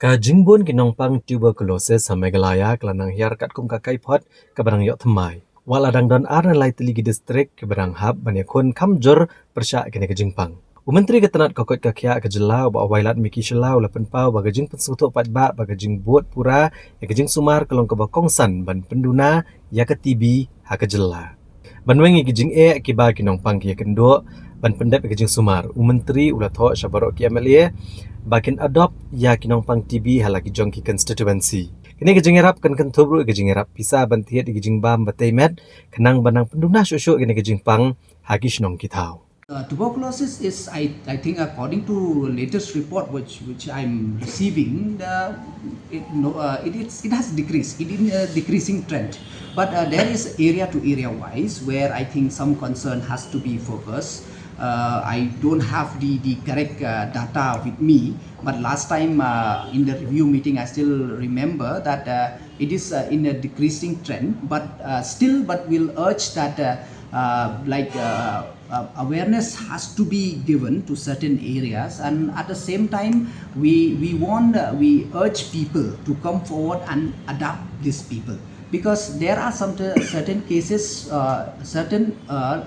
kaJingbun Nongpang tuberculosis sa Meghalaya kelanang Hiar kat kum kakai pot kebarang yok themai. Waladang don lai teligi distrik kebarang hab banyakun kamjur persyak kene kaJingpang. Menteri ketenat kokot kakia kejelau ba wailat miki shelau la penpau ba kajing pensutuk pat ba kajing buat pura ya kajing sumar kelong ke bakongsan ban penduna ya ketibi ha kejela. Ban wengi kajing kiba Nongpang ki kenduk ban pendep kajing sumar. Menteri ulah tho syabarok ki MLA bakin adopt ya Nongpang TB halaki jongki constituency. Kini kajing erap kan Kyntu kajing erap pisa bantiat kajing bam bataimet kenang banang penduna syusyuk kini kajing pang hagi shnong kitau. Tuberculosis is, I think, according to latest report which I'm receiving, it has decreased. It is a decreasing trend, but there is area to area wise where I think some concern has to be focused. I don't have the correct data with me, but last time in the review meeting I still remember that it is in a decreasing trend, but we'll urge that awareness has to be given to certain areas, and at the same time we urge people to come forward and adopt these people, because there are some certain cases, certain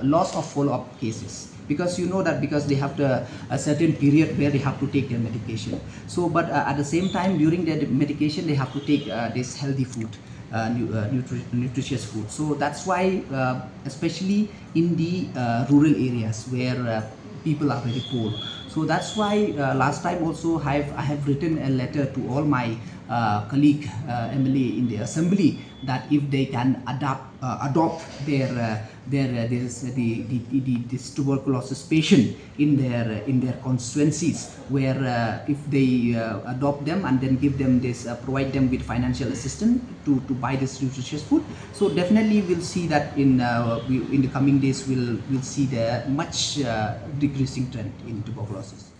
loss of follow-up cases, because you know that because they have a certain period where they have to take their medication. So but at the same time during their medication they have to take this healthy food, nutritious food. So that's why especially in the rural areas where people are very poor. So that's why last time also I have written a letter to all my colleague MLA in the assembly that if they can adopt this tuberculosis patient in their constituencies, where if they adopt them and then give them this provide them with financial assistance to buy this nutritious food, so definitely we'll see that in the coming days we'll see the much decreasing trend in tuberculosis.